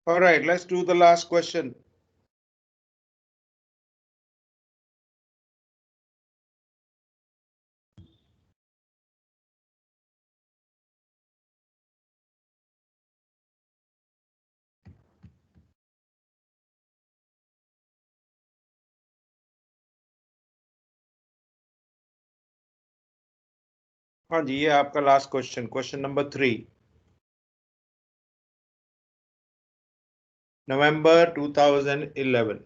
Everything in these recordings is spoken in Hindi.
All right, let's do the last question. हाँ जी, ये आपका लास्ट क्वेश्चन, क्वेश्चन नंबर 3। नवंबर 2011।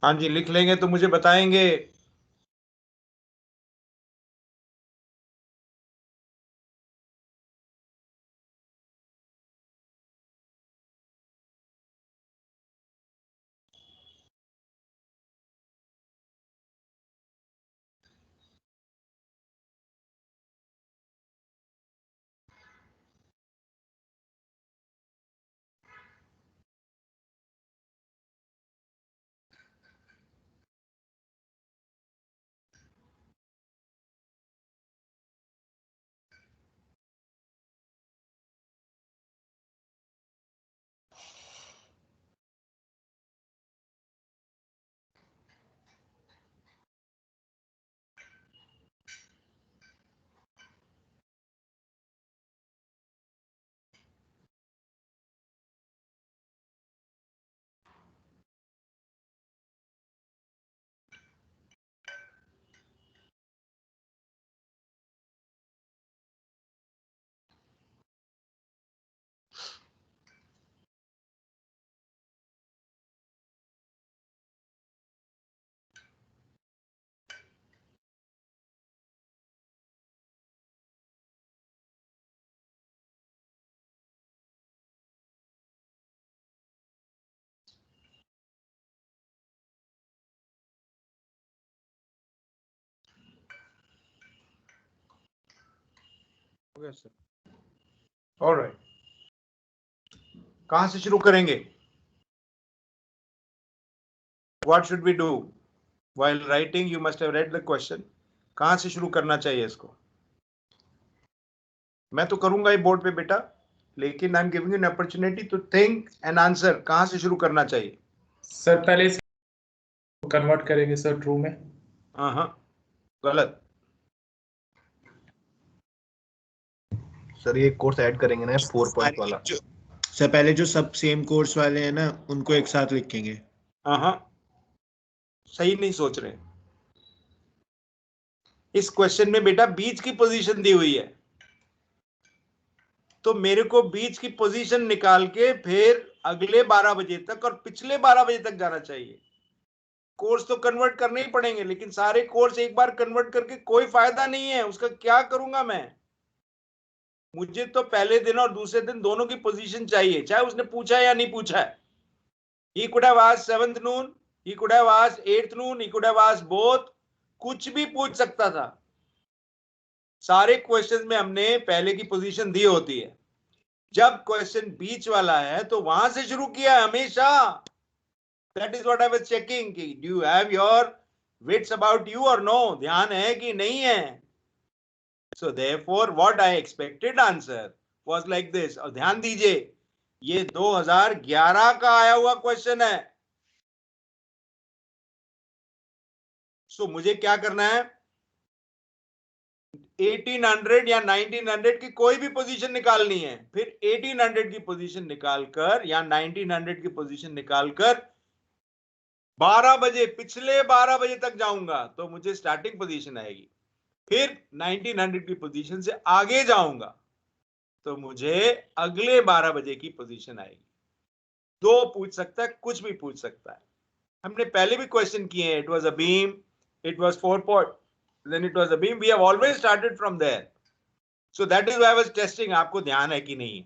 हाँ जी, लिख लेंगे तो मुझे बताएंगे। ऑलराइट, कहां से शुरू करेंगे? What should we do? While writing you must have read the question. कहां से शुरू करना चाहिए इसको? मैं तो करूंगा ही बोर्ड पे बेटा, लेकिन I am giving an opportunity to think and answer. कहां से शुरू करना चाहिए? सर पहले इसको कन्वर्ट करेंगे सर ट्रू में। हाँ, गलत। सर ये कोर्स ऐड करेंगे ना 4 पॉइंट वाला। सर पहले जो सब सेम कोर्स वाले हैं ना उनको एक साथ लिखेंगे। हाँ, सही नहीं सोच रहे। इस क्वेश्चन में बेटा बीच की पोजीशन दी हुई है, तो मेरे को बीच की पोजीशन निकाल के फिर अगले 12 बजे तक और पिछले 12 बजे तक जाना चाहिए। कोर्स तो कन्वर्ट करने ही पड़ेंगे, लेकिन सारे कोर्स एक बार कन्वर्ट करके कोई फायदा नहीं है। उसका क्या करूंगा मैं? मुझे तो पहले दिन और दूसरे दिन दोनों की पोजीशन चाहिए, चाहे उसने पूछा या नहीं पूछा है। He could have asked 7th noon, he could have asked 8th noon, he could have asked both. कुछ भी पूछ सकता था। सारे क्वेश्चंस में हमने पहले की पोजीशन दी होती है। जब क्वेश्चन बीच वाला है तो वहां से शुरू किया है हमेशा। That is what I was checking कि do you have your wits about you और नो, ध्यान है कि नहीं है। So therefore what I expected answer was like this. और ध्यान दीजिए, ये 2011 का आया हुआ क्वेश्चन है। सो मुझे क्या करना है? 1800 या 1900 की कोई भी पोजीशन निकालनी है, फिर 1800 की पोजीशन निकालकर या 1900 की पोजीशन निकालकर 12 बजे, पिछले 12 बजे तक जाऊंगा तो मुझे स्टार्टिंग पोजीशन आएगी। फिर 1900 की पोजीशन से आगे जाऊंगा तो मुझे अगले 12 बजे की पोजीशन आएगी। दो पूछ सकता है, कुछ भी पूछ सकता है। हमने पहले भी क्वेश्चन किए हैं। It was a beam, it was 4 point, then it was a beam. We have always started from there. So that is why I was testing, आपको ध्यान है कि नहीं।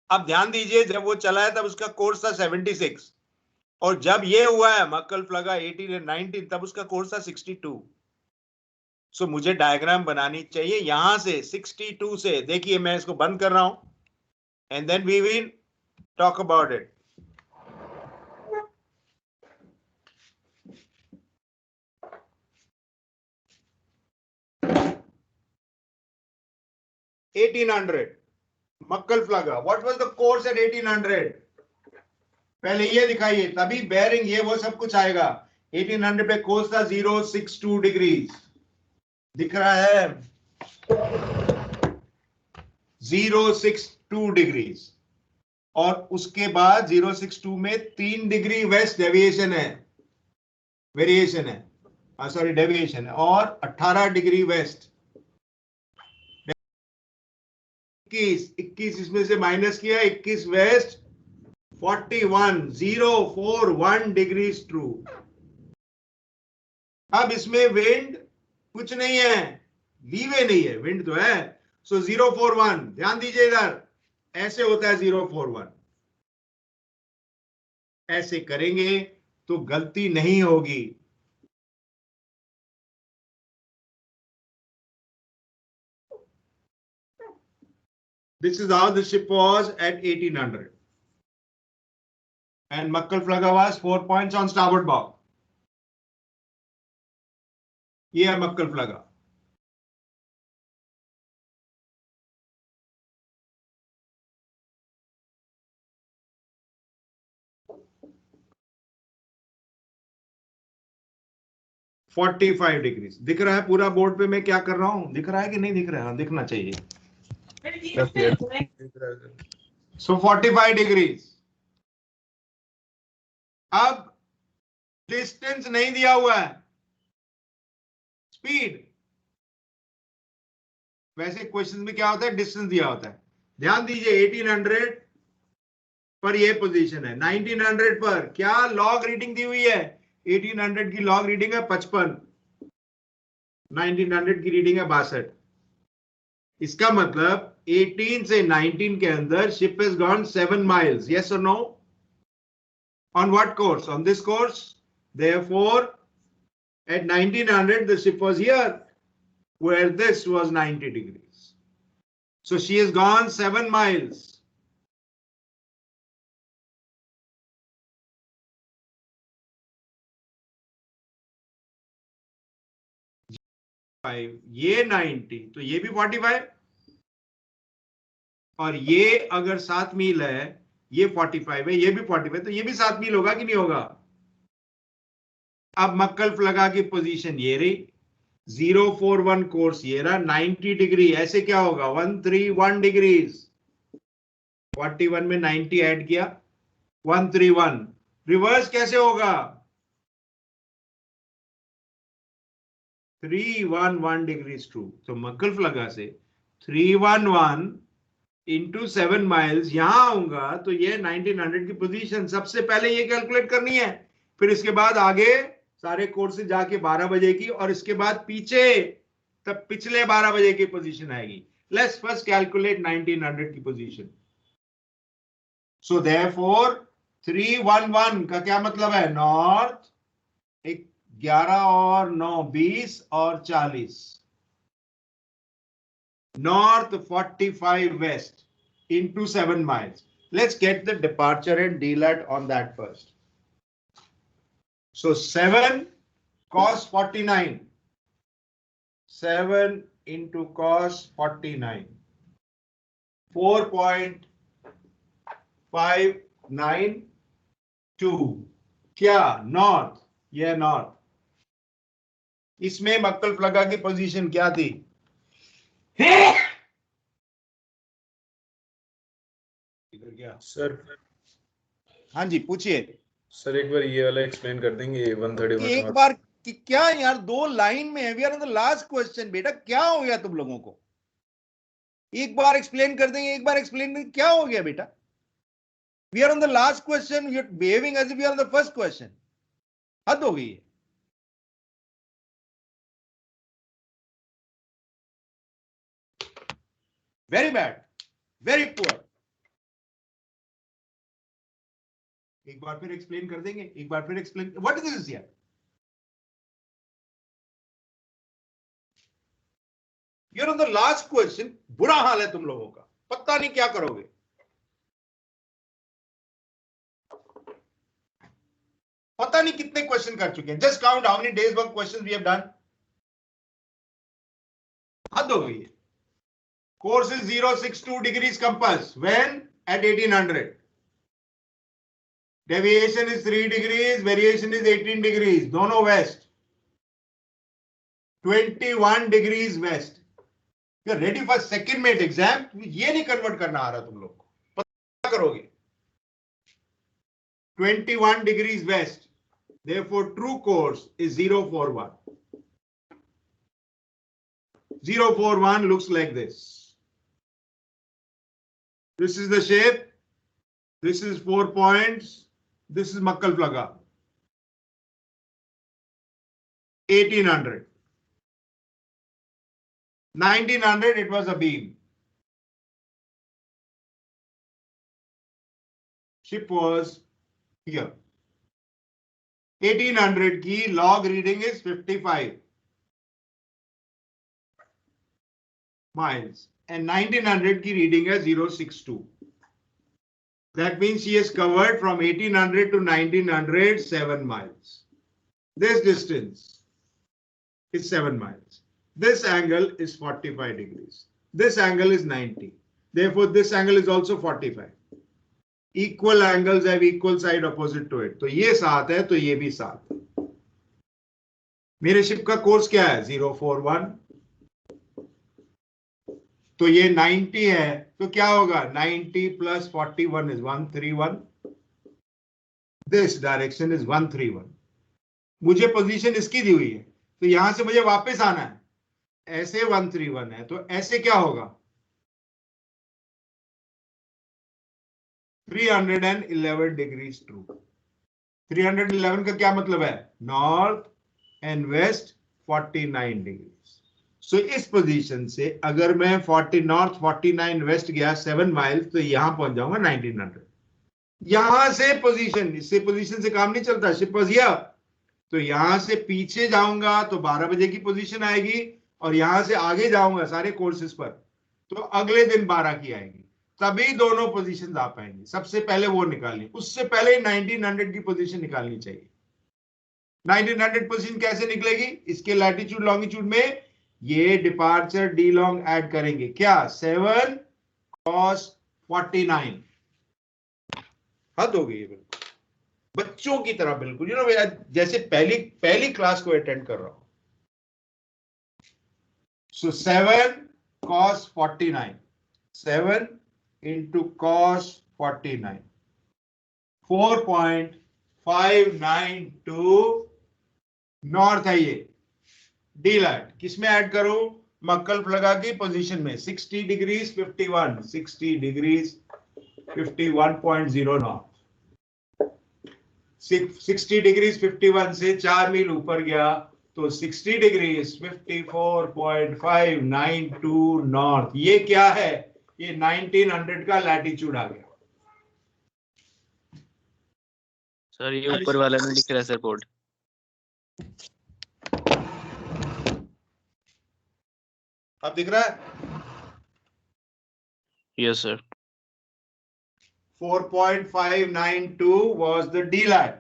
अब ध्यान दीजिए, जब वो चला है तब उसका कोर्स था 76, और जब ये हुआ है मक्कल प्लगा 18 और 19 तब उसका कोर्स था 62। सो मुझे डायग्राम बनानी चाहिए यहां से 62 से। देखिए मैं इसको बंद कर रहा हूं and then we will talk about it. मक्कल प्लगा, what was the course at 1800? पहले ये दिखाइए, तभी बेयरिंग ये वो सब कुछ आएगा। 1800 पे कोर्स था 062 डिग्रीज, दिख रहा है 062 डिग्रीज। और उसके बाद 062 में 3 डिग्री वेस्ट डेविएशन है, वेरिएशन है, सॉरी डेविएशन है, और 18 डिग्री वेस्ट, 21 इसमें से माइनस किया, 21 वेस्ट, 41 041 डिग्रीज ट्रू। अब इसमें विंड कुछ नहीं है, लीवे नहीं है, विंड तो है। सो 041, ध्यान दीजिए इधर, ऐसे होता है 041। ऐसे करेंगे तो गलती नहीं होगी। This is how the ship was at 1800. And Makkalflaga was 4 points on starboard bow. ये है Makkalflaga. $45 डिग्रीज दिख रहा है पूरा बोर्ड पे मैं क्या कर रहा हूं, दिख रहा है कि नहीं दिख रहा है? दिखना चाहिए। सो 45 डिग्रीज। अब डिस्टेंस नहीं दिया हुआ है, स्पीड। वैसे क्वेश्चन में क्या होता है, डिस्टेंस दिया होता है। ध्यान दीजिए 1800 पर ये पोजीशन है, 1900 पर क्या लॉग रीडिंग दी हुई है? 1800 की लॉग रीडिंग है 55, 1900 की रीडिंग है 62। इसका मतलब 18 से 19 के अंदर ship has gone 7 miles, yes or no? On what course? On this course. Therefore, at 1900 the ship was here, where this was 90 degrees. So she has gone 7 miles. ये 90 तो ये भी 45, और ये अगर 7 मील है, ये 45 है, ये भी 45, तो ये भी 7 मील होगा कि नहीं होगा? अब मक्कलफ्लगा की पोजीशन ये रही, 041 कोर्स ये रहा, 90 डिग्री, ऐसे क्या होगा? 131 डिग्रीज। 41 में 90 ऐड किया, 131। रिवर्स कैसे होगा? 311 डिग्रीज ट्रू। तो मक्कलफ्लगा से 311 इंटू 7 miles यहां आऊंगा तो ये 1900 की पोजीशन सबसे पहले ये कैलकुलेट करनी है, फिर इसके बाद आगे सारे कोर्सेज जाके 12 बजे की, और इसके बाद पीछे तब पिछले 12 बजे की पोजीशन आएगी। लेट्स फर्स्ट कैलकुलेट 1900 की पोजीशन। सो देयरफॉर 311 का क्या मतलब है? नॉर्थ 11 और 9 20 और 40, north 45 west into 7 miles. Let's get the departure and delat on that first. So 7 cos 49, 7 into cos 49, 4.592, क्या नॉर्थ? ये नॉर्थ। इसमें मक्कलफ्लगा की पोजीशन क्या थी? क्या सर? हाँ जी पूछिए सर एक बार ये वाला एक्सप्लेन कर देंगे, 131 एक बार कि क्या यार, 2 लाइन में है। We are on the last question बेटा, क्या हो गया तुम लोगों को? एक बार एक्सप्लेन कर देंगे, एक बार एक्सप्लेन देंगे, क्या हो गया बेटा? We are on the last question, we are behaving as if we are on the first question. हद हो गई है। Very bad, very poor. एक बार फिर एक्सप्लेन कर देंगे, एक बार फिर explain. What is this here? You are on the last question. बुरा हाल है तुम लोगों का, पता नहीं क्या करोगे। पता नहीं कितने क्वेश्चन कर चुके हैं। Just count how many days work questions we have done. हद हो गई है। Course is 062 degrees compass when at 1800। Deviation is 3 degrees, variation is 18 degrees, दोनों west. 21 degrees west. You are ready for second mate exam. ये नहीं कन्वर्ट करना आ रहा तुम लोग को, पता करोगे। 21 degrees west. Therefore, true course is 041. 041 looks like this. This is the shape. This is 4 points. This is Makkal Plaga. 1800. 1900, it was a beam. Ship was here. 1800 की log reading is 55 miles and 1900 की reading is 062. That means she has covered from 1800 to 1900 7 miles. This distance is 7 miles. This angle is 45 degrees. This angle is 90. Therefore, this angle is also 45. Equal angles have equal side opposite to it. तो ये 7 है तो ये भी 7 है. मेरे शिप का कोर्स क्या है 041. तो ये 90 है तो क्या होगा 90 plus 41 is 131. This direction is 131. मुझे पोजीशन इसकी दी हुई है तो यहां से मुझे वापस आना है. ऐसे 131 है तो ऐसे क्या होगा 311 degrees true. 311 का क्या मतलब है नॉर्थ एंड वेस्ट 49 डिग्रीज. सो इस पोजीशन से अगर मैं 40 नॉर्थ 49 वेस्ट गया 7 माइल्स तो यहां पहुंच जाऊंगा 1900. यहां से पोजीशन, इससे पोजीशन से काम नहीं चलता. शिप वाज हियर तो यहां से पीछे जाऊंगा तो 12 बजे की पोजीशन आएगी और यहां से आगे जाऊंगा सारे कोर्सेज पर तो अगले दिन 12 की आएगी. तभी दोनों पोजीशंस आ पाएंगे. सबसे पहले वो निकालिए. उससे पहले 1900 की पोजीशन निकालनी चाहिए. 1900 पोजीशन कैसे निकलेगी इसके लैटिट्यूड लॉन्गिट्यूड में ये डिपार्चर डी लॉन्ग ऐड करेंगे. क्या 7 cos 49. हद हो गई है बिल्कुल बच्चों की तरह बिल्कुल जैसे पहली क्लास को अटेंड कर रहा हूं. सो 7 cos 49. 7 into cos 49. 4.592 नॉर्थ है ये. डी लैट किसमें ऐड करूं मक्कल प्लगा की पोजीशन में 60 डिग्रीज 51 60 डिग्रीज 51.0 नॉर्थ. 60 डिग्रीज 51 से 4 मील ऊपर गया तो 60 डिग्रीज 54.592 नॉर्थ. ये क्या है ये 1900 का लैटिट्यूड आ गया. सर ये ऊपर वाला में लिख रहा है सर बोर्ड. अब दिख रहा है yes sir. 4.592 was the D-lat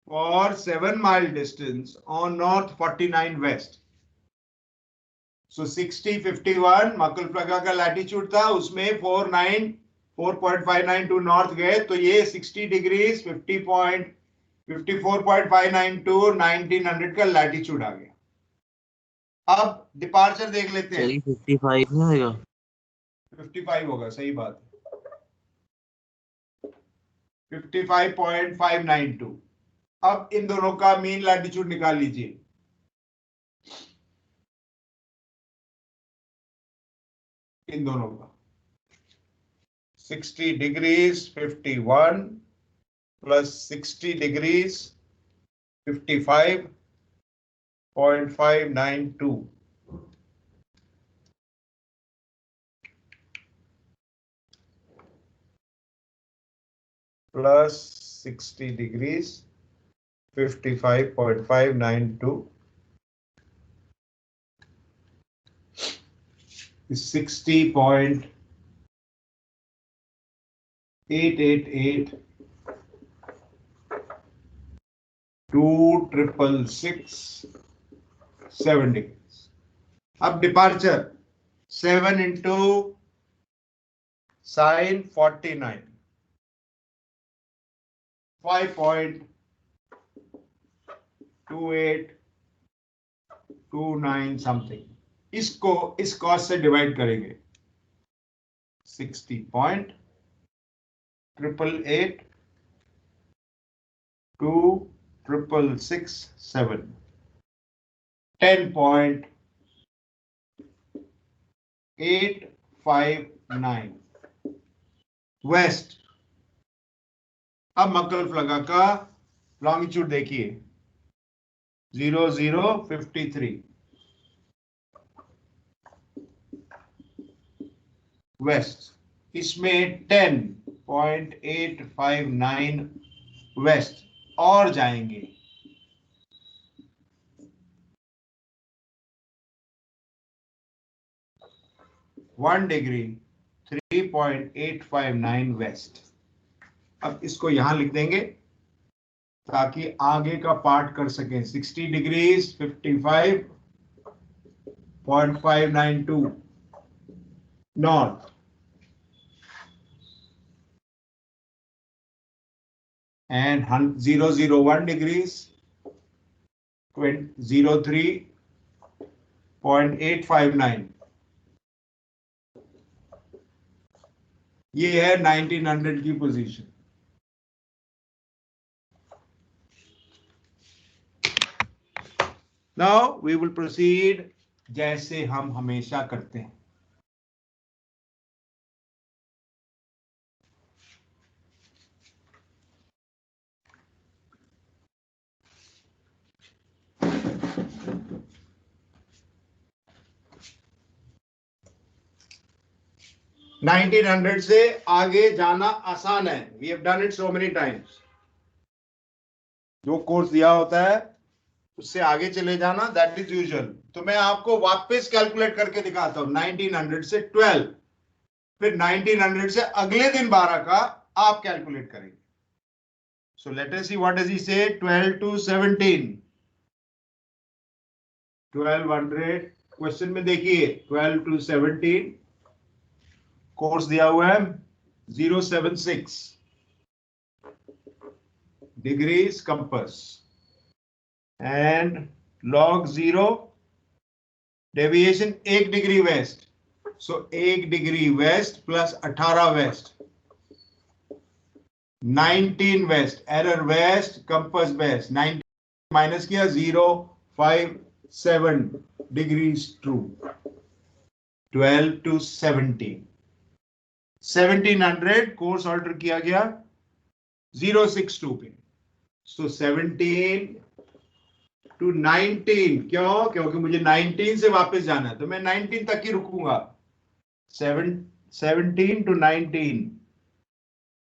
for 7 mile distance on North 49 West. So 60-51 मक्कल प्लगा का लैटिट्यूड था उसमें 4.592 नॉर्थ गए तो ये 60 डिग्रीज 54.592 1900 का लैटिट्यूड आ गया. अब डिपार्चर देख लेते हैं. 55 नहीं होगा 55 होगा सही बात है. 55.592. अब इन दोनों का मीन लैटिट्यूड निकाल लीजिए. इन दोनों का 60 degrees 51 plus 60 degrees 55.592 plus 60 degrees 55.592 is 60.888 2,666.7 degrees. अब डिपार्चर 7 into sin 49 5.2829 something. इसको इस कॉस से डिवाइड करेंगे 60.888 2,666.7 10.859 वेस्ट अब मकलफलगा का लॉन्गिट्यूड देखिए 0053 वेस्ट, इसमें 10.859 वेस्ट और जाएंगे। One degree 3.859 west. अब इसको यहां लिख देंगे ताकि आगे का पार्ट कर सकें। 60 डिग्रीज 55.592 नॉर्थ and 001 degrees 03.859। ये है 1900 की position. Now we will proceed जैसे हम हमेशा करते हैं। नाइनटीन 1900 से आगे जाना आसान है। We have done it so many times. जो कोर्स दिया होता है उससे आगे चले जाना, दैट इज यूजुअल। तो मैं आपको वापस कैलकुलेट करके दिखाता हूं। 1900 से 12, फिर 1900 से अगले दिन 12 का आप कैलकुलेट करेंगे। So let us see what does he से। 12 to 17, 1200 क्वेश्चन में देखिए 12 to 17 कोर्स दिया हुआ है 076 degrees compass and log 0 deviation 1 degree west. So 1 degree west plus 18 west 19 west, error west compass west. 19 minus किया 057 degrees true. 12 to 17, 1700 course order किया गया 062 पे। सो 17 to 19, क्यों? क्योंकि मुझे 19 से वापस जाना है तो मैं 19 तक ही रुकूंगा। 17 to 19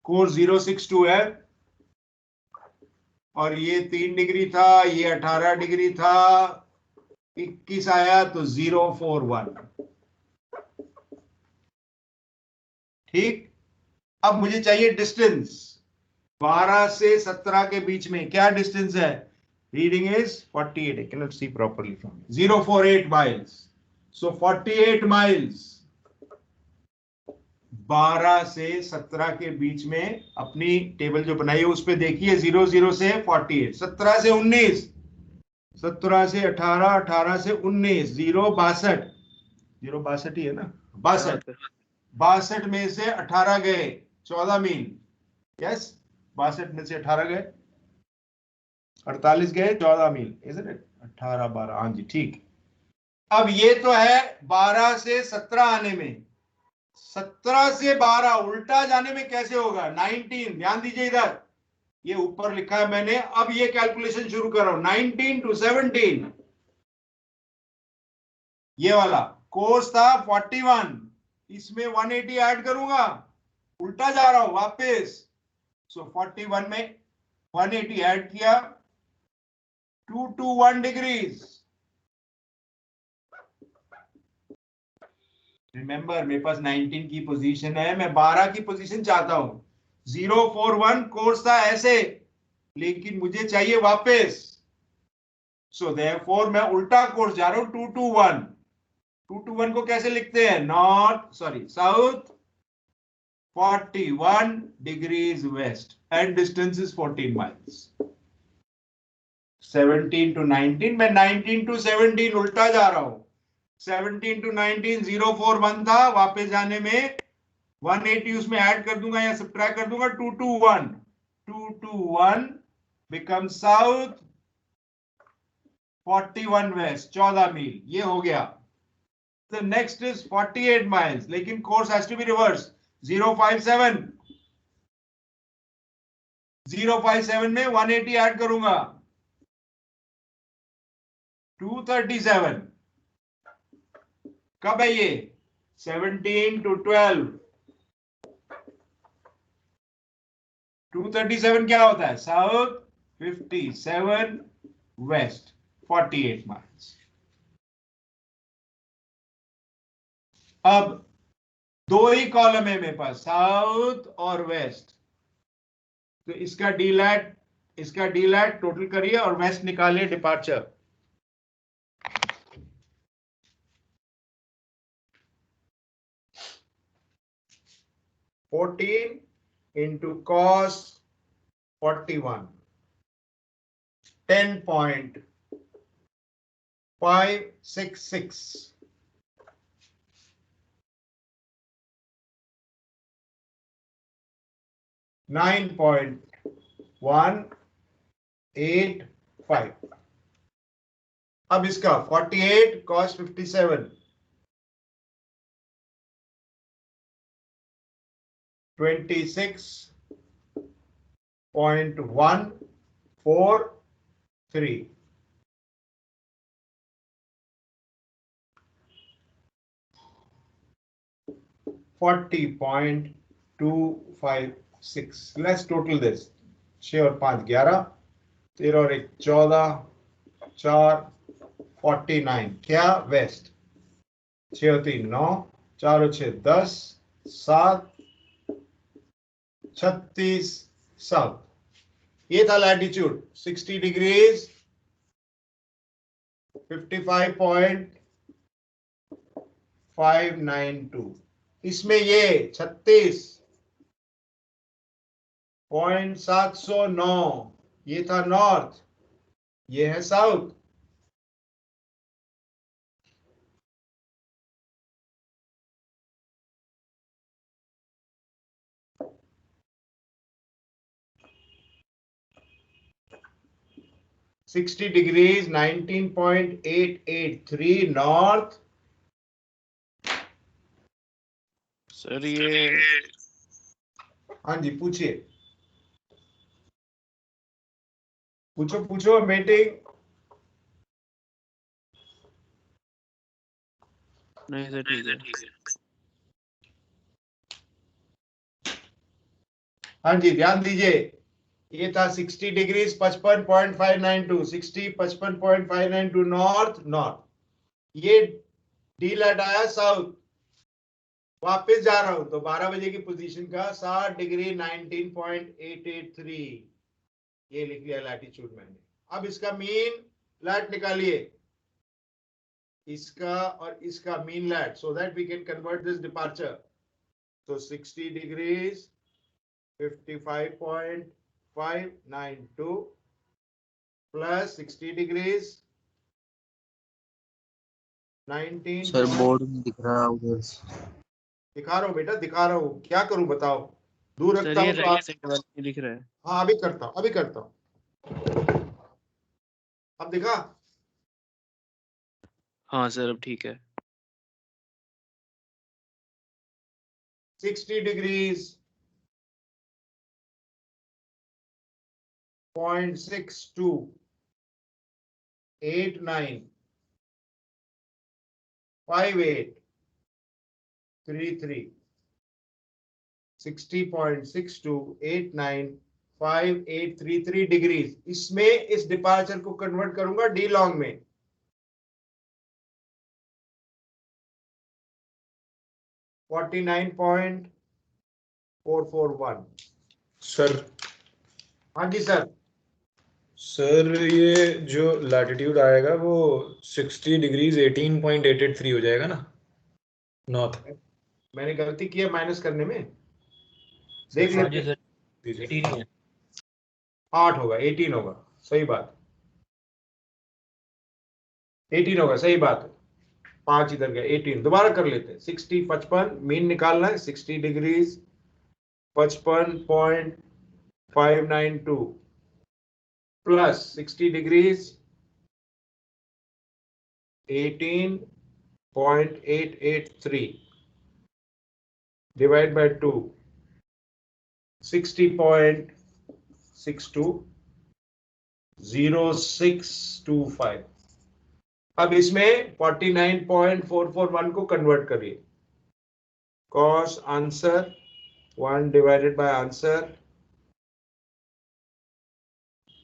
कोर्स 062 है और ये 3 डिग्री था, ये 18 डिग्री था, 21 आया तो 041। ठीक। अब मुझे चाहिए डिस्टेंस 12 से 17 के बीच में। क्या डिस्टेंस है? Reading is 48। I cannot see properly from 048 miles. So 48 miles 12 से 17 के बीच में। अपनी टेबल जो बनाई है उस पे देखिए 00 से 48, 17 से 19, 17 से 18, 18 से 19, 062, 062 ही है ना, 62, 62 में से 18 गए 14 मील। यस, 62 में से 18 गए 48 गए 14 मील। Isn't it? 18 12, हाँ जी ठीक। अब ये तो है 12 से 17 आने में। 17 से 12 उल्टा जाने में कैसे होगा? 19, ध्यान दीजिए इधर, ये ऊपर लिखा है मैंने। अब ये कैलकुलेशन शुरू कर रहा हूं। 19 to 17, ये वाला कोर्स था 41, इसमें 180 ऐड करूंगा, उल्टा जा रहा हूं वापस। सो 41 में 180 ऐड किया, 221 डिग्रीज। रिमेंबर मेरे पास 19 की पोजीशन है, मैं 12 की पोजीशन चाहता हूं। 041 कोर्स था ऐसे, लेकिन मुझे चाहिए वापस। सो देयरफॉर मैं उल्टा कोर्स जा रहा हूं 221। 221 को कैसे लिखते हैं? South 41 degrees west and distance is 14 miles. 17 to 19, मैं 19 to 17 उल्टा जा रहा हूं। 17 to 19 041 था, वापस जाने में 180 उसमें ऐड कर दूंगा या सब्ट्रैक्ट कर दूंगा। 221 बिकम साउथ 41 वेस्ट, 14 मील। ये हो गया। The next is 48 miles, लेकिन course has to be reversed। 057 057 में 180 ऐड करूंगा 237। कब है ये? 17 to 12। 237 क्या होता है? South 57 west 48 miles. अब दो ही कॉलम है मेरे पास, साउथ और वेस्ट, तो इसका डीलैट टोटल करिए और वेस्ट निकालिए डिपार्चर। (14 into cos 41) 10.566। 9.185। अब इसका 48 cos 57 26.143। 40.256। Let's total this. 6 और 5 11, 13 और 1 14, 4 49 क्या वेस्ट, 6 और 3 9, 4 और 6 10, 7 36 साउथ। ये था लैटिट्यूड 60 डिग्रीज 55.592। इसमें ये 36.709 ये था नॉर्थ, ये है साउथ। (60 degrees 19.883 north. सर ये हाँ जी पूछिए, पूछो मीटिंग। नहीं सर ठीक है। हाँ जी ध्यान दीजिए, ये था 60 डिग्रीज 55.592, 60 55.592 नॉर्थ। ये डीलैट आया साउथ। वापस जा रहा हूं तो 12 बजे की पोजीशन का 60 डिग्री 19.883 ये लिख लिया लैटिट्यूड मैंने। अब इसका मीन लैट निकालिए, इसका और इसका mean lat, so that we can convert this departure. तो 60 degrees 55.592 plus 60 degrees 19। Sir board में दिख रहा उधर। दिखा रहा हूँ बेटा, दिखा रहा हूँ, क्या करूं बताओ, दूर सर रखता ये हूं तो आप। राइट साइड वाले में दिख रहा है। हाँ अभी करता हूं। अब दिखा? हाँ सर अब ठीक है। 60 डिग्रीज 0.6289 5833 60.6289 5833 डिग्रीज। इसमें इस डिपार्चर को कन्वर्ट करूंगा डी लॉन्ग में। 49.441। सर हाँ जी सर। सर ये जो लैटिट्यूड आएगा वो 60 डिग्रीज 18.883 हो जाएगा ना नॉर्थ। मैंने गलती की है माइनस करने में, देख लेते हैं। 18 है। 8 होगा, 18 होगा, सही बात, 18 होगा, सही बात है। 5 इधर गया, 18 दोबारा कर लेते हैं। 60 55 मीन निकालना है, 60 degrees 55.592 plus 60 degrees 18.883 divide by 2 60.5 620625। अब इसमें 49.441 को कन्वर्ट करिए। cos answer 1 divided by answer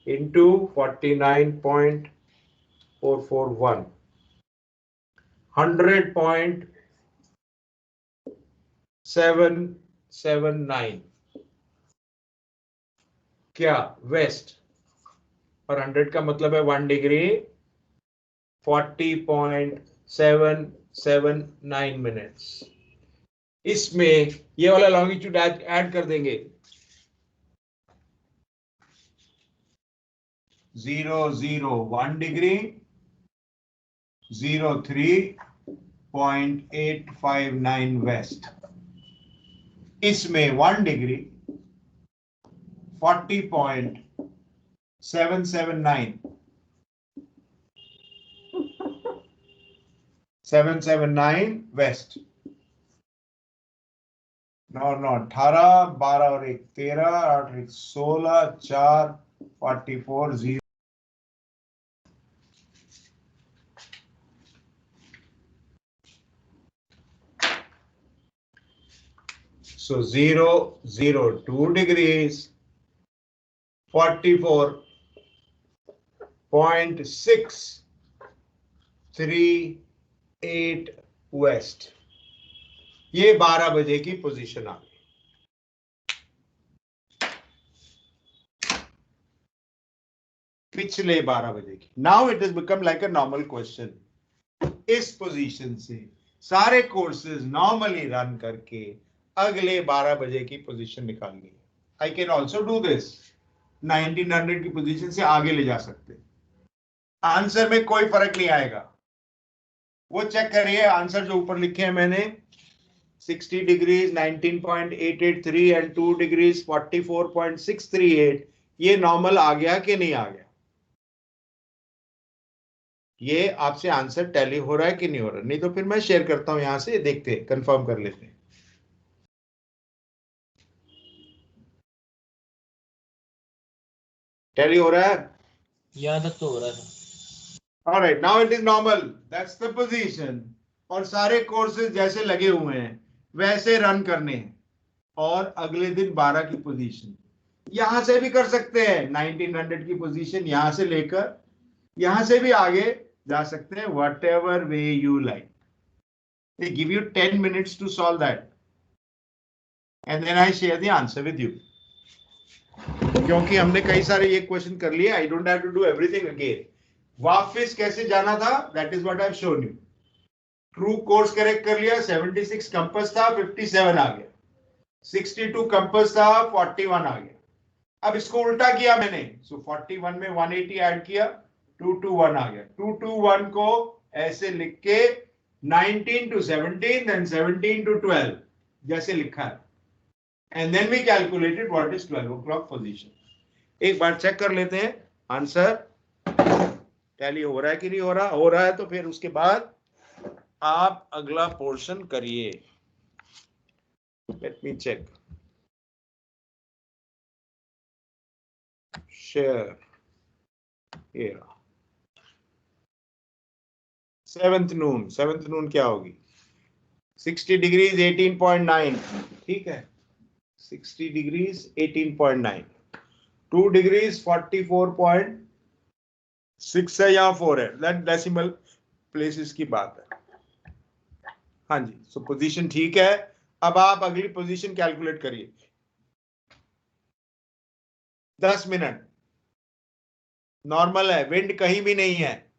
into 49.441, 100.779 क्या वेस्ट, और 100 का मतलब है 1 डिग्री 40.779 मिनट्स। इसमें ये वाला लॉन्गिट्यूड ऐड कर देंगे, 001 डिग्री 03.859 वेस्ट। इसमें 1 डिग्री 40.779 वेस्ट। 9 9 18 12 और 1 13 8 1 16 4 44 0। So 002 degrees 44.638 west. ये 12 बजे की पोजीशन आ गई। पिछले 12 बजे की। Now it is become like a normal question. इस पोजीशन से सारे कोर्सेज नॉर्मली रन करके अगले 12 बजे की पोजीशन निकालनी है। I can also do this, 1900 की पोजीशन से आगे ले जा सकते। आंसर में कोई फर्क नहीं आएगा। वो चेक करिए, आंसर जो ऊपर लिखे हैं मैंने 60 डिग्रीज 19.883 एंड 2 डिग्रीज 44.638, ये नॉर्मल आ गया कि नहीं आ गया? ये आपसे आंसर टैली हो रहा है कि नहीं हो रहा? नहीं तो फिर मैं शेयर करता हूं, यहां से देखते हैं, कंफर्म कर लेते हैं। टैली हो रहा है? यहाँ तक तो हो रहा है। Alright, now it is normal. That's the position. और सारे कोर्सेज जैसे लगे हुए हैं वैसे रन करने हैं। और अगले दिन 12 की पोजीशन यहां से भी कर सकते हैं। 1900 की पोजीशन यहां से लेकर यहां से भी आगे जा सकते हैं, whatever way you like. They give you 10 minutes to solve that. And then I share the answer with you. क्योंकि हमने कई सारे ये क्वेश्चन कर लिए, I don't have to do everything again. वापस कैसे जाना था, that is what I have shown you. True course correct कर लिया, 76 कंपास था 57 आ गया, 62 कंपास था 41 आ गया। अब इसको उल्टा किया मैंने, सो 41 में 180 ऐड किया, 221 आ गया। 221 को ऐसे लिख के 19 to 17 then 17 to 12 जैसे लिखा है, and then we calculated what is 12 o'clock position. एक बार चेक कर लेते हैं आंसर टैली हो रहा है कि नहीं हो रहा। हो रहा है तो फिर उसके बाद आप अगला पोर्शन करिए। लेट मी चेक, शेयर, ये सेवेंथ नून क्या होगी? 60 डिग्रीज 18.9, ठीक है, 60 डिग्रीज 18.9, 2 डिग्रीज 44.6 है, यहाँ 4 है, दैट डेसिमल प्लेसेस की बात है। हाँ जी, सो पोजीशन ठीक है। अब आप अगली पोजीशन कैलकुलेट करिए। 10 मिनट नॉर्मल है, विंड कहीं भी नहीं है,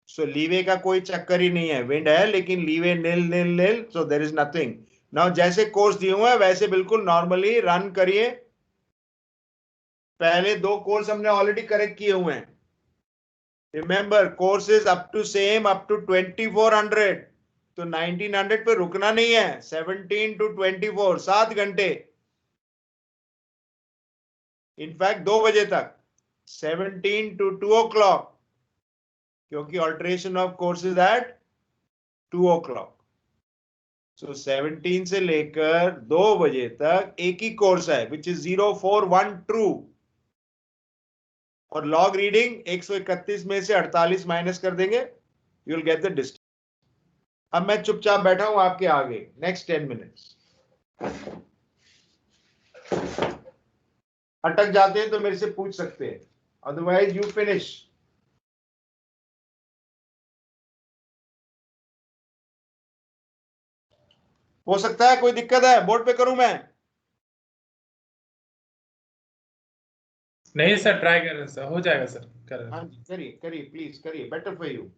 सो लीवे का कोई चक्कर ही नहीं है। विंड है लेकिन leeway nil nil nil, so there is nothing. Now जैसे कोर्स दिए हुए हैं वैसे बिल्कुल नॉर्मली रन करिए। पहले 2 कोर्स हमने ऑलरेडी करेक्ट किए हुए हैं। Remember courses up to same up to 2400, तो 1900 पे रुकना नहीं है। 17 to 24 7 घंटे, इनफैक्ट 2 बजे तक, 17 to 2 o'clock, क्योंकि alteration of courses eight 2 o'clock। सो 17 से लेकर 2 बजे तक एक ही कोर्स है, विच इज 041 ट्रू। और लॉग रीडिंग 131 में से 48 माइनस कर देंगे, you will get the distance. अब मैं चुपचाप बैठा हूं आपके आगे, नेक्स्ट 10 मिनट्स। अटक जाते हैं तो मेरे से पूछ सकते हैं, अदरवाइज यू फिनिश। हो सकता है कोई दिक्कत है, बोर्ड पे करूं मैं? नहीं सर, ट्राई कर रहे हैं सर, हो जाएगा सर, कर रहे हैं। हाँ जी, करिए करिए प्लीज करिए, बेटर फॉर यू।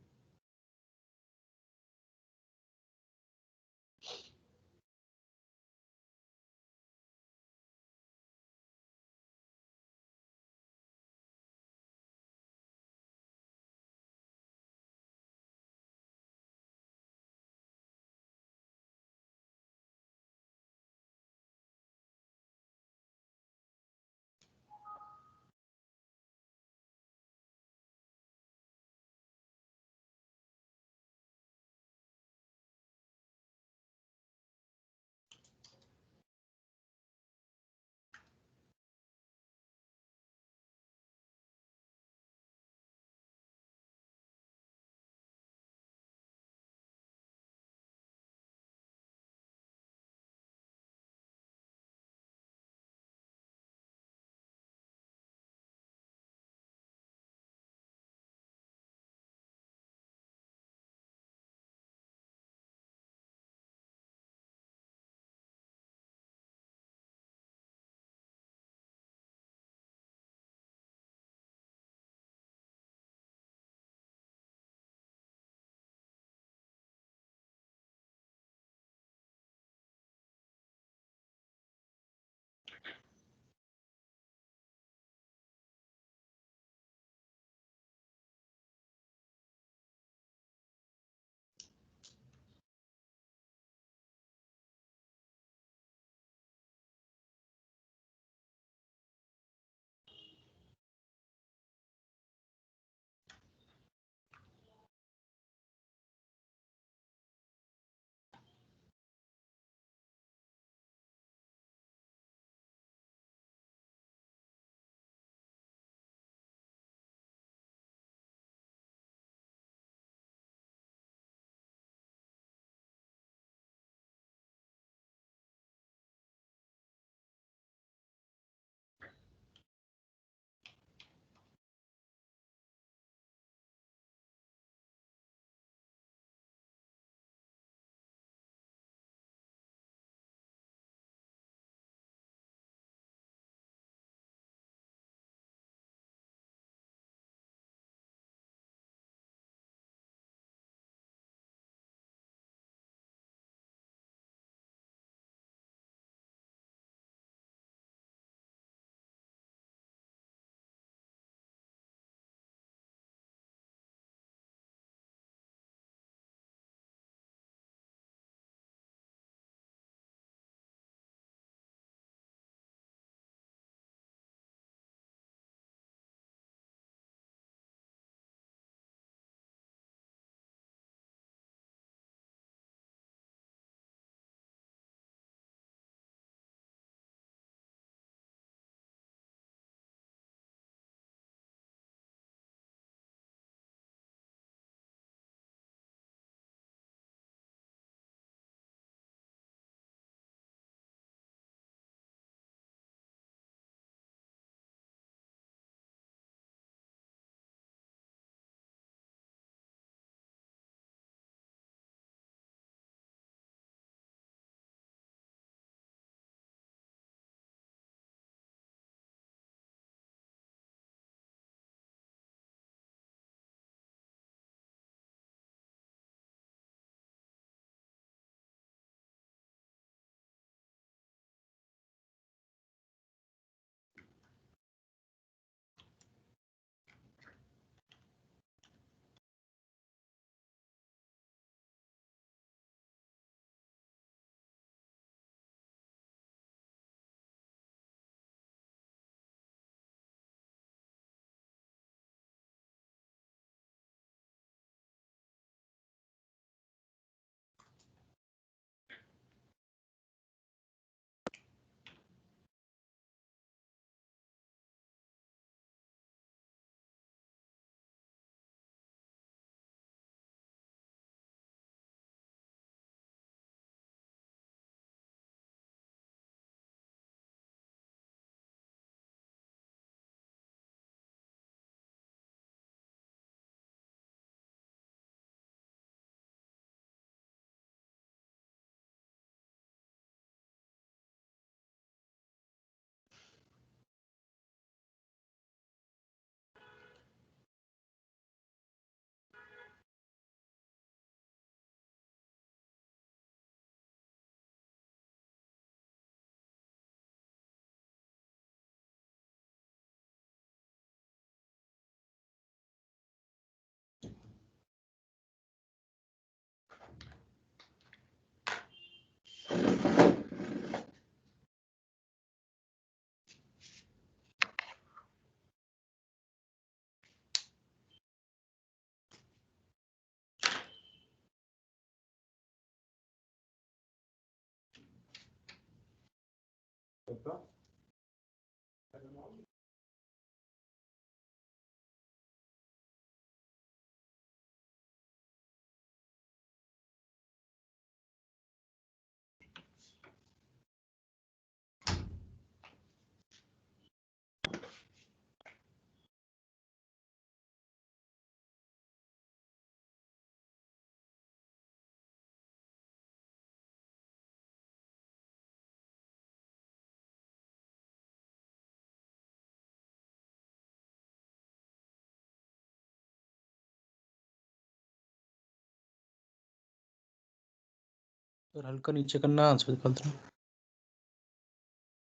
सर हल्का नीचे करना, आंसर निकाल दो।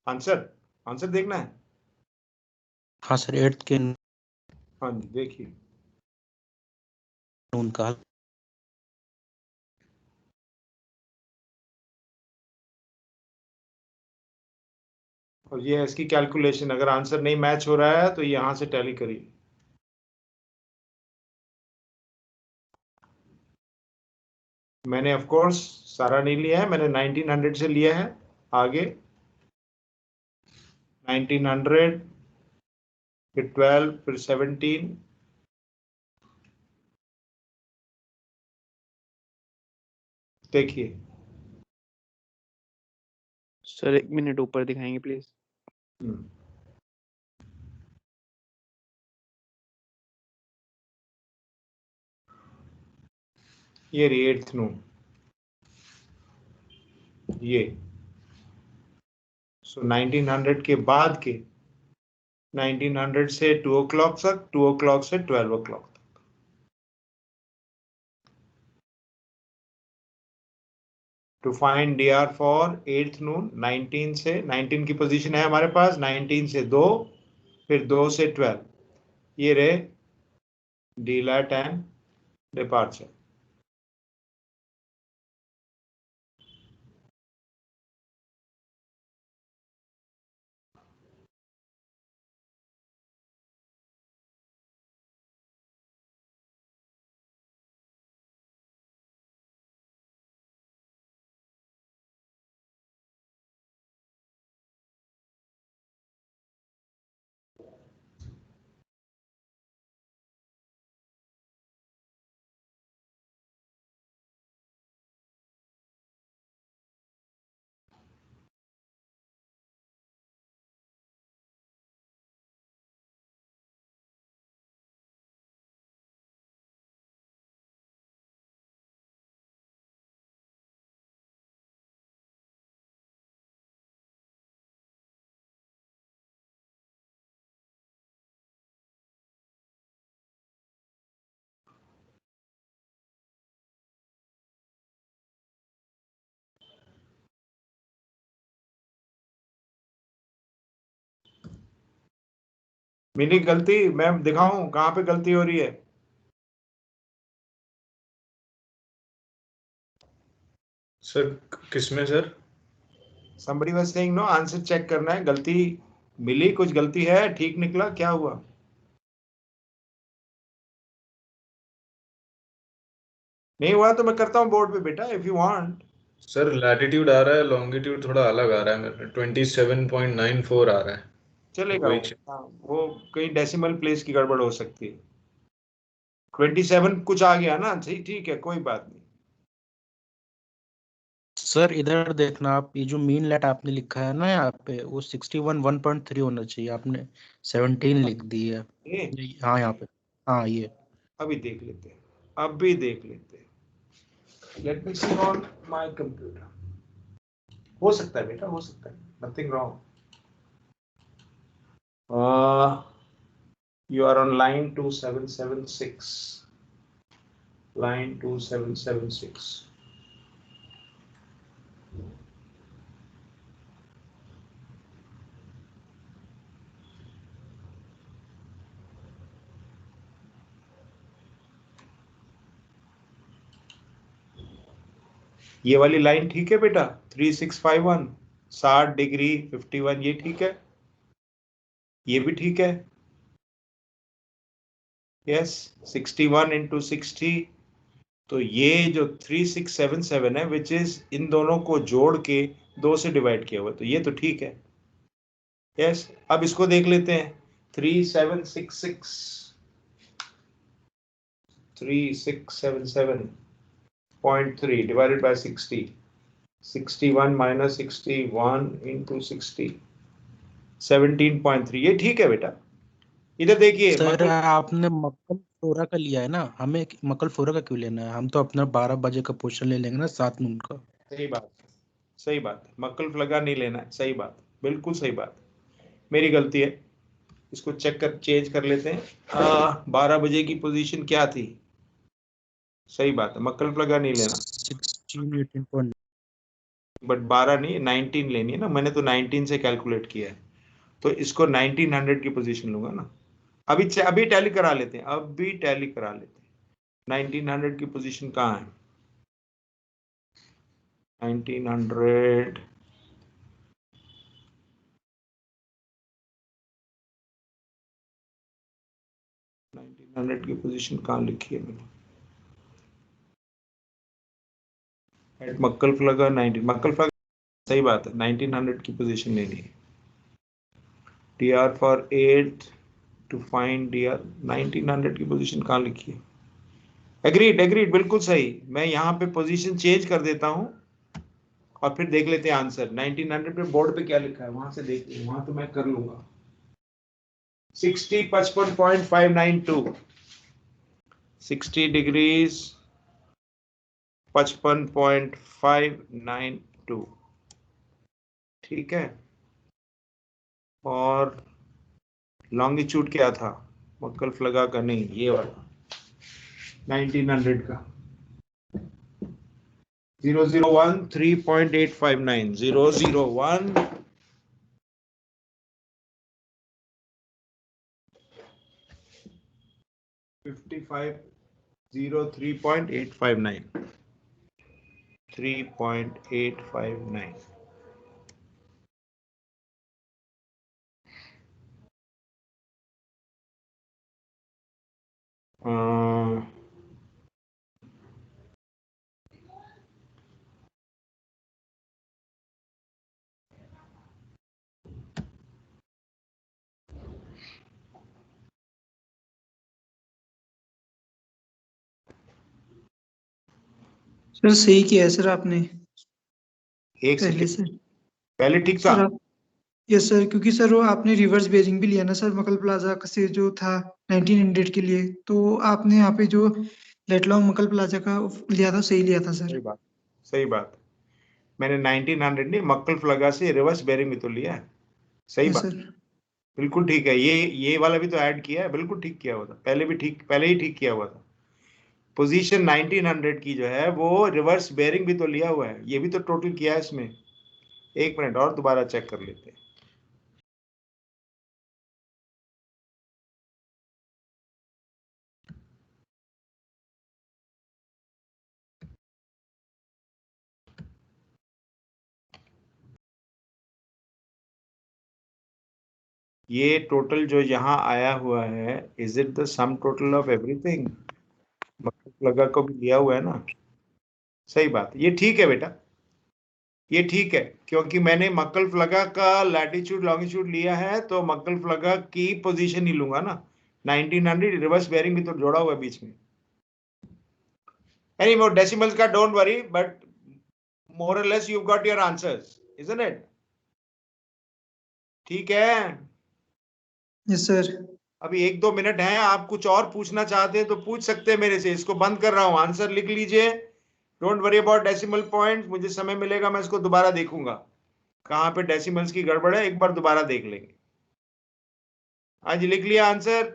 आंसर आंसर देखना है। हाँ सर, 8th के हाँ जी देखिए, नून का हल। और ये है इसकी कैलकुलेशन। अगर आंसर नहीं मैच हो रहा है तो यहां से टैली करिए। मैंने ऑफ कोर्स सारा नहीं लिया है, मैंने 1900 से लिया है। आगे 1900, फिर 12, फिर 17। देखिए सर 1 मिनट ऊपर दिखाएंगे प्लीज। ये रही 8th नून, ये। सो 1900 के बाद के 1900 से 2 o'clock तक, 2 o'clock से 12 o'clock तक। To find DR for 8th noon, 19 से 19 की पोजीशन है हमारे पास, 19 से 2, फिर 2 से 12। ये रहे डीलैट एंड डिपार्चर। मेरी गलती मैं दिखाऊं कहां पे गलती हो रही है? सर किसमें sir? somebody was saying no, answer check करना है। गलती मिली, कुछ गलती है, ठीक निकला, क्या हुआ? नहीं हुआ तो मैं करता हूं बोर्ड पे बेटा, if you want. Sir latitude आ रहा है, लॉन्गिट्यूड थोड़ा अलग आ रहा है मेरे, 27.94 आ रहा है। चलेगा वही वो। हाँ, वो कहीं डेसिमल प्लेस की गड़बड़ हो सकती है। 27 कुछ आ गया ना, ठीक है, कोई बात नहीं। सर इधर देखना आप, ये जो मीन लेट आपने लिखा है ना यहाँ पे, वो 61 1.3 होना चाहिए, आपने 17 लिख दी है। ये हाँ यहाँ पे, हाँ ये। अभी देख लेते हैं, अभी देख लेते हैं। Let me see on my computer. हो सकता है बेटा, हो सकता है, nothing wrong. You are on line 2776. Line 2776. ये वाली लाइन ठीक है बेटा? 3651, 60 डिग्री 51, ये ठीक है? ये भी ठीक है? Yes, 61 into 60। तो ये जो 3677 है, विच इज इन दोनों को जोड़ के 2 से डिवाइड किया हुआ, तो ये तो ठीक है। यस, अब इसको देख लेते हैं। 3677.3 divided by 60, 61 minus 61 into 60, 17.3। ये ठीक है बेटा। इधर देखिए सर आपने मक्कल फ्लोरा का लिया है ना, हमें मक्कल फ्लोरा का क्यों लेना है? हम तो अपना 12 बजे का पोर्शन ले लेंगे ना 7 नून का। सही बात, सही बात। मक्कल फ्लगा नहीं लेना है, सही बात, बिल्कुल सही बात। मेरी गलती है, इसको चेक कर चेंज कर लेते हैं। 12 बजे की पोजीशन क्या थी? सही बात है, मक्कल फ्लगा नहीं लेना, 16, 18. बट 12 नहीं 19 लेनी है ना। मैंने तो 19 से कैलकुलेट किया है, तो इसको 1900 की पोजीशन लूंगा ना। अभी टैली करा लेते हैं, अभी टैली करा लेते हैं। 1900 की पोजीशन कहाँ है? 1900 1900 की पोजीशन कहाँ लिखी है मैंने? एट मक्कल फ्लगा 19, मक्कल फ्लगा, सही बात है, 1900 की पोजीशन लेनी है। dr for 8 to find dr, 1900 की पोजीशन कहाँ लिखी है? एग्रीड एग्रीड, बिल्कुल सही। मैं यहाँ पे पोजीशन चेंज कर देता हूँ और फिर देख लेते हैं आंसर। 1900 पे बोर्ड पे क्या लिखा है वहां से देखते हैं, वहां तो मैं कर लूंगा। 60 55.592, 60 डिग्रीज 55.592, ठीक है। और लॉन्गिट्यूड क्या था मक्कल फ्लगा का? नहीं, ये वाला 1900 का 001 3.859, 001 55 03.859, 3.859। सर सही किया है सर आपने एक पहले सेकेंड, से। पहले ठीक था। सर आप, यस सर, क्योंकि सर वो आपने रिवर्स बेयरिंग भी लिया ना सर मकल प्लाजा से जो था 1900 के लिए, तो आपने यहाँ पे जो लेटलॉन्ग मकल प्लाजा का लिया था सही लिया था सही सर। बात, सही बात। मैंने 1900 नहीं, मक्कल फ्लगा से रिवर्स बेरिंग भी तो लिया है। सही यस बात, सर। बिल्कुल ठीक है। ये वाला भी तो ऐड किया है, बिल्कुल ठीक किया हुआ था। पहले भी ठीक, पहले ही ठीक किया हुआ था। पोजीशन 1900 की जो है वो रिवर्स बेरिंग भी तो लिया हुआ है, ये भी तो टोटल किया है इसमें। एक मिनट और दोबारा चेक कर लेते हैं। ये टोटल जो यहाँ आया हुआ है, is it the sum total of everything? मतलब लगा को भी लिया हुआ है ना। सही बात, ये ठीक है बेटा, ये ठीक है, क्योंकि मैंने मक्कल फ्लगा का लैटिट्यूड लॉन्गिट्यूड लिया है, तो मक्कल फ्लगा की पोजीशन ही लूंगा ना। 1900 रिवर्स बेयरिंग भी तो जोड़ा हुआ है बीच में। एनी मोर डेसिमल्स का डोंट वरी, बट मोर और less you got your answers, isn't it? ठीक है। Yes sir. अभी 1-2 मिनट हैं, आप कुछ और पूछना चाहते हैं तो पूछ सकते हैं मेरे से। इसको बंद कर रहा हूं, आंसर लिख लीजिए। Don't worry about decimal point, मुझे समय मिलेगा मैं इसको दोबारा देखूंगा, कहां पे डेसिमल्स की गड़बड़ है, एक बार दोबारा देख लेंगे। आज लिख लिया आंसर?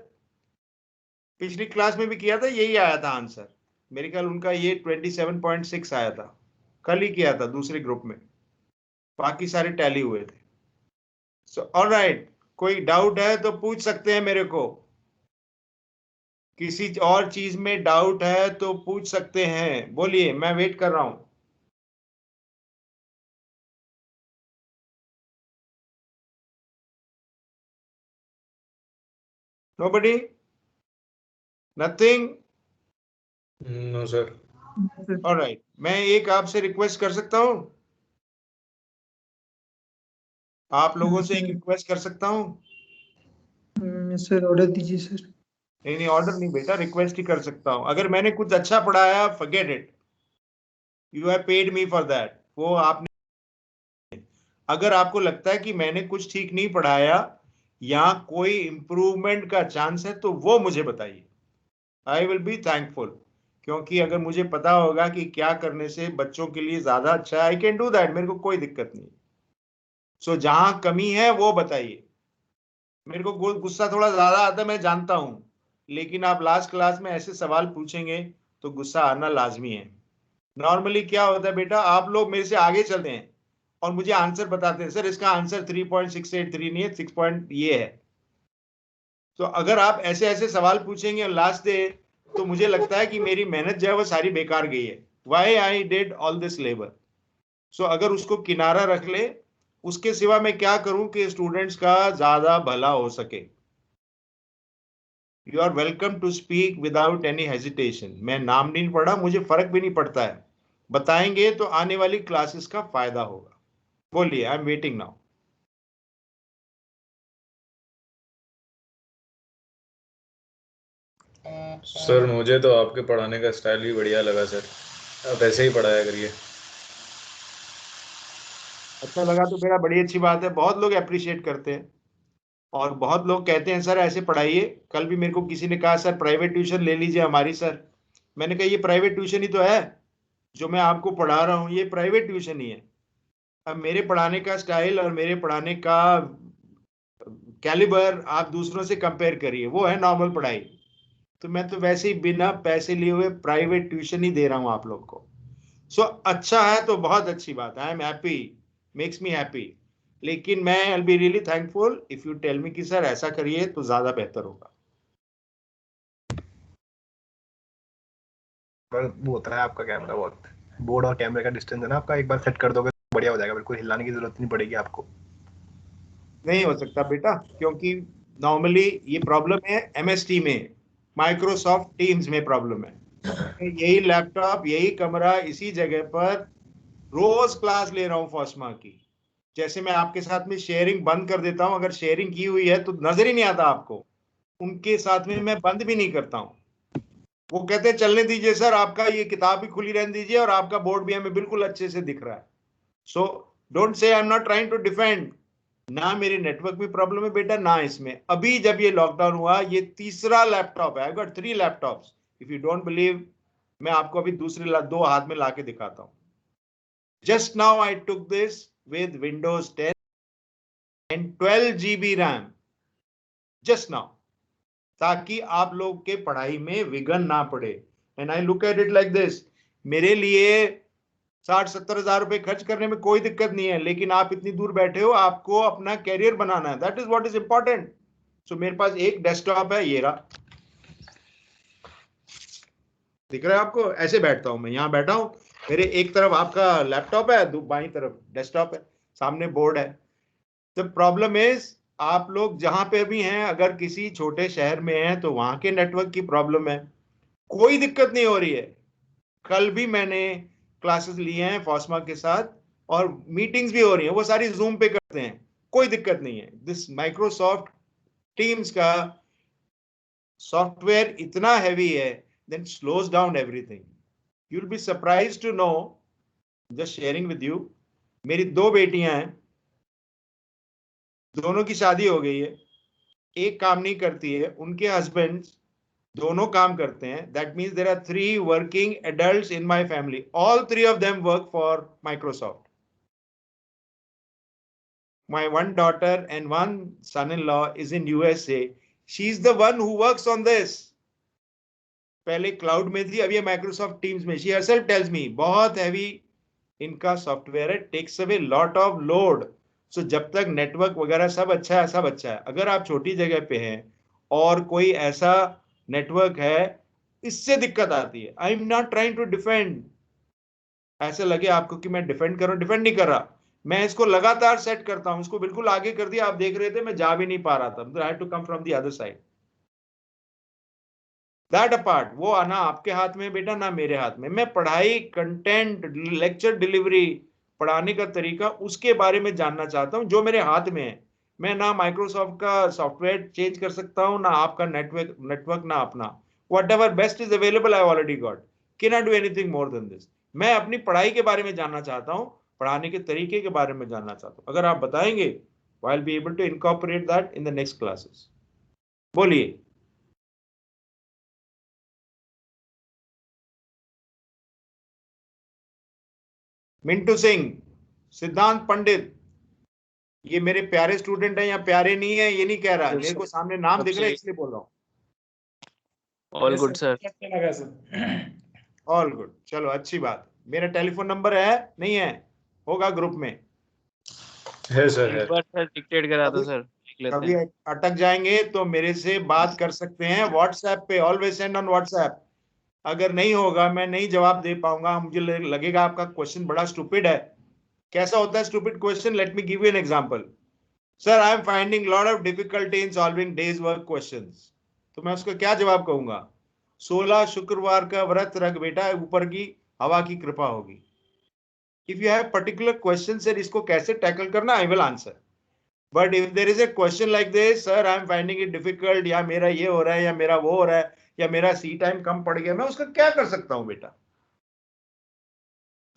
पिछली क्लास में भी किया था, यही आया था आंसर। मेरे ख्याल उनका ये 27.6 आया था, कल ही किया था दूसरे ग्रुप में, बाकी सारे टैली हुए थे। सो ऑलराइट, कोई डाउट है तो पूछ सकते हैं मेरे को। किसी और चीज में डाउट है तो पूछ सकते हैं, बोलिए, मैं वेट कर रहा हूं। Nobody? Nothing? No sir. Alright, मैं एक आपसे रिक्वेस्ट कर सकता हूं? आप लोगों से एक रिक्वेस्ट कर सकता हूँ? सर ऑर्डर दीजिए सर। नहीं नहीं, ऑर्डर नहीं बेटा, रिक्वेस्ट ही कर सकता हूँ। अगर मैंने कुछ अच्छा पढ़ाया, forget it, you have paid me for that. वो आपने, अगर आपको लगता है कि मैंने कुछ ठीक नहीं पढ़ाया या कोई इंप्रूवमेंट का चांस है तो वो मुझे बताइए, आई विल बी थैंकफुल। क्योंकि अगर मुझे पता होगा कि क्या करने से बच्चों के लिए ज्यादा अच्छा है, आई कैन डू दैट, मेरे को कोई दिक्कत नहीं। सो जहां कमी है वो बताइए। मेरे को गुस्सा थोड़ा ज्यादा आता है, मैं जानता हूं, लेकिन आप लास्ट क्लास में ऐसे सवाल पूछेंगे तो गुस्सा आना लाजमी है। नॉर्मली क्या होता है बेटा, आप लोग मेरे से आगे चलते हैं और मुझे आंसर बताते हैं, सर इसका आंसर 3.683 नहीं है, 6 पॉइंट ये है। तो अगर आप ऐसे ऐसे सवाल पूछेंगे और लास्ट डे, तो मुझे लगता है कि मेरी मेहनत जो है वो सारी बेकार गई है। Why I did all this labour. So अगर उसको किनारा रख ले, उसके सिवा मैं क्या करूं कि स्टूडेंट्स का ज्यादा भला हो सके। You are welcome to speak without any hesitation. मैं नाम नहीं पढ़ा, मुझे फर्क भी नहीं पड़ता है, बताएंगे तो आने वाली क्लासेस का फायदा होगा। बोलिए, I am waiting now. Sir मुझे तो आपके पढ़ाने का स्टाइल भी बढ़िया लगा सर, आप ऐसे ही पढ़ाया करिए। अच्छा लगा तो मेरा बड़ी अच्छी बात है, बहुत लोग अप्रिशिएट करते हैं और बहुत लोग कहते हैं सर ऐसे पढ़ाइए। कल भी मेरे को किसी ने कहा सर प्राइवेट ट्यूशन ले लीजिए हमारी सर। मैंने कहा ये प्राइवेट ट्यूशन ही तो है, जो मैं आपको पढ़ा रहा हूँ ये प्राइवेट ट्यूशन ही है। अब मेरे पढ़ाने का स्टाइल और मेरे पढ़ाने का कैलिबर आप दूसरों से कंपेयर करिए, वो है नॉर्मल पढ़ाई। तो मैं तो वैसे ही बिना पैसे लिए हुए प्राइवेट ट्यूशन ही दे रहा हूँ आप लोग को। सो अच्छा है तो बहुत अच्छी बात है, I am happy, makes me happy. लेकिन मैं I be really thankful if you tell me कि सर ऐसा करिए तो ज्यादा बेहतर होगा। वो होता है आपका कैमरा, बहुत बोर्ड और कैमरे का डिस्टेंस है ना आपका, एक बार सेट कर दोगे तो बढ़िया हो जाएगा, बिल्कुल हिलाने की जरूरत नहीं पड़ेगी आपको। नहीं हो सकता बेटा, क्योंकि नॉर्मली ये प्रॉब्लम है एमएसटी में, माइक्रोसॉफ्ट टीम्स में प्रॉब्लम है। यही लैपटॉप, यही कमरा, इसी जगह पर रोज क्लास ले रहा हूँ फॉस्मा की। जैसे मैं आपके साथ में शेयरिंग बंद कर देता हूं, अगर शेयरिंग की हुई है तो नजर ही नहीं आता आपको, उनके साथ में मैं बंद भी नहीं करता हूं। वो कहते हैं चलने दीजिए सर, आपका ये किताब भी खुली रहने दीजिए और आपका बोर्ड भी हमें बिल्कुल अच्छे से दिख रहा है। So don't say I am not trying to defend. ना मेरे नेटवर्क में प्रॉब्लम है बेटा, ना इसमें। अभी जब ये लॉकडाउन हुआ, ये तीसरा लैपटॉप है, I got 3 laptops. If you don't believe, मैं आपको अभी दूसरे 2 हाथ में लाके दिखाता हूं। Just now I took this with Windows 10 and 12 GB RAM just now, ताकि आप लोग के पढ़ाई में विघन ना पड़े। And I look at it like this, मेरे लिए 60-70 हजार रुपए खर्च करने में कोई दिक्कत नहीं है, लेकिन आप इतनी दूर बैठे हो, आपको अपना कैरियर बनाना है, that is what is important. So मेरे पास एक डेस्कटॉप है, ये रहा, दिख रहा है आपको? ऐसे बैठता हूं मैं, यहां बैठा हूं, मेरे एक तरफ आपका लैपटॉप है, बाईं तरफ डेस्कटॉप है, सामने बोर्ड है। द प्रॉब्लम इज, आप लोग जहां पे भी हैं, अगर किसी छोटे शहर में हैं तो वहां के नेटवर्क की प्रॉब्लम है, कोई दिक्कत नहीं हो रही है। कल भी मैंने क्लासेस लिए हैं फॉस्मा के साथ और मीटिंग्स भी हो रही हैं, वो सारी जूम पे करते हैं, कोई दिक्कत नहीं है। दिस माइक्रोसॉफ्ट टीम्स का सॉफ्टवेयर इतना हैवी है, then slows down everything. You will be surprised to know, just sharing with you, मेरी 2 बेटियां हैं, दोनों की शादी हो गई है, एक काम नहीं करती है, उनके हस्बैंड दोनों काम करते हैं। That means there are 3 working adults in my family, all 3 of them work for Microsoft. My one daughter and one son-in-law is in USA. She's the one who works on this. पहले क्लाउड में थी, अब ये माइक्रोसॉफ्ट टीम्स में। She herself tells me बहुत हैवी इनका सॉफ्टवेयर है, takes away lot of load. So जब तक नेटवर्क वगैरह सब अच्छा है, सब अच्छा है। अगर आप छोटी जगह पे हैं और कोई ऐसा नेटवर्क है, इससे दिक्कत आती है। I am not trying to defend, ऐसे लगे आपको कि मैं डिफेंड कर रहा हूं, डिफेंड नहीं कर रहा, मैं इसको लगातार सेट करता हूं, इसको बिल्कुल आगे कर दिया, आप देख रहे थे मैं जा भी नहीं पा रहा था, I had to come from the other side. That apart, वो आना आपके हाथ में बेटा, ना मेरे हाथ में। मैं पढ़ाई, कंटेंट, लेक्चर डिलीवरी, पढ़ाने का तरीका, उसके बारे में जानना चाहता हूं जो मेरे हाथ में है। मैं ना माइक्रोसॉफ्ट का सॉफ्टवेयर चेंज कर सकता हूं, ना आपका नेटवर्क ना अपना। whatever best is available I already got, cannot do anything more than this। मैं अपनी पढ़ाई के बारे में जानना चाहता हूं, पढ़ाने के तरीके के बारे में जानना चाहता हूं। अगर आप बताएंगे I'll be able to incorporate that in the next classes। बोलिए। मिंटू सिंह, सिद्धांत पंडित, ये मेरे प्यारे स्टूडेंट हैं या प्यारे नहीं है ये नहीं कह रहा, मेरे को सामने नाम दिख रहा है इसलिए बोल रहा हूँ। All good sir. अच्छा लगा सर। ऑल गुड, चलो अच्छी बात। मेरा टेलीफोन नंबर है नहीं है? होगा ग्रुप में। है सर, है। एक बार सर डिक्टेट करा दो कभी- सर, लिख लेते कभी हैं। अटक जाएंगे तो मेरे से बात कर सकते हैं व्हाट्सएप पे, ऑलवेज सेंड ऑन व्हाट्सएप। अगर नहीं होगा, मैं नहीं जवाब दे पाऊंगा, मुझे लगेगा आपका क्वेश्चन बड़ा स्टूपिड है। कैसा होता है stupid question? Let me give you an example. Sir I am finding lot of difficulty in solving days work questions. तो मैं उसका क्या जवाब कहूंगा? 16 शुक्रवार का व्रत रख बेटा, ऊपर की हवा की कृपा होगी। If you have particular question sir इसको कैसे टैकल करना, I will answer. But if there is a question like this, sir I am finding it difficult, या मेरा ये हो रहा है या मेरा वो हो रहा है या मेरा सी टाइम कम पड़ गया, मैं उसका क्या कर सकता हूं बेटा?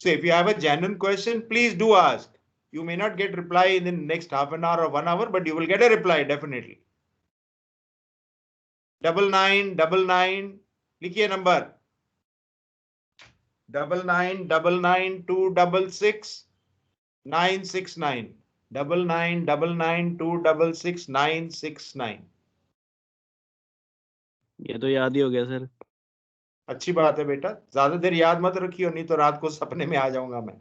So if you have a genuine question, please do ask. You may not get reply in the next half an hour or 1 hour, but you will get a reply definitely। 9999 लिखिए नंबर 9999266969 9999266969। ये तो याद ही हो गया सर। अच्छी बात है बेटा, ज्यादा देर याद मत रखियो, नहीं तो रात को सपने में आ जाऊंगा मैं।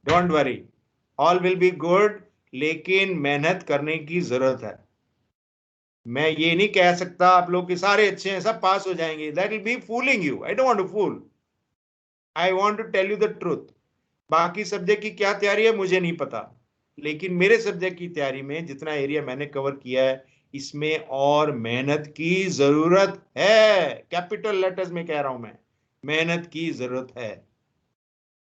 Don't worry, all will be good, लेकिन मेहनत करने की जरूरत है। मैं ये नहीं कह सकता आप लोग के सारे अच्छे हैं सब पास हो जाएंगे, that will be fooling you. I don't want to fool, I want to tell you the truth. बाकी सब्जेक्ट की क्या तैयारी है मुझे नहीं पता, लेकिन मेरे सब्जेक्ट की तैयारी में जितना एरिया मैंने कवर किया है, इसमें और मेहनत की जरूरत है। कैपिटल लेटर्स में कह रहा हूं मैं, मेहनत की जरूरत है।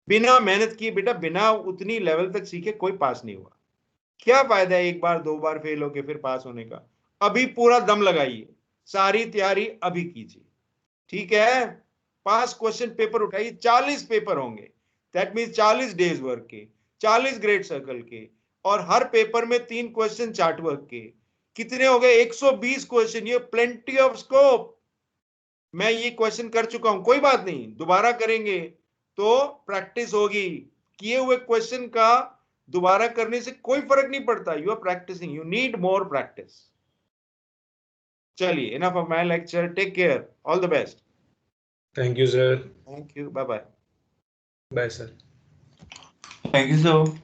बिना मेहनत किए बेटा, बिना उतनी लेवल तक सीखे कोई पास नहीं हुआ। क्या फायदा है एक बार दो बार फेल होके फिर पास होने का? अभी पूरा दम लगाइए, सारी तैयारी अभी कीजिए, ठीक है? पास क्वेश्चन पेपर उठाइए, 40 पेपर होंगे, दैट मीन्स 40 डेज वर्क के, 40 ग्रेड सर्कल के, और हर पेपर में 3 क्वेश्चन चार्ट वर्क के। कितने हो गए? 120 क्वेश्चन। ये प्लेंटी ऑफ स्कोप। मैं ये क्वेश्चन कर चुका हूं, कोई बात नहीं, दोबारा करेंगे तो प्रैक्टिस होगी। किए हुए क्वेश्चन का दोबारा करने से कोई फर्क नहीं पड़ता। You are practising, you need more practice. चलिए, enough of my lecture, take care, all the best. Thank you sir. Thank you, bye bye. Bye sir. Thank you, sir.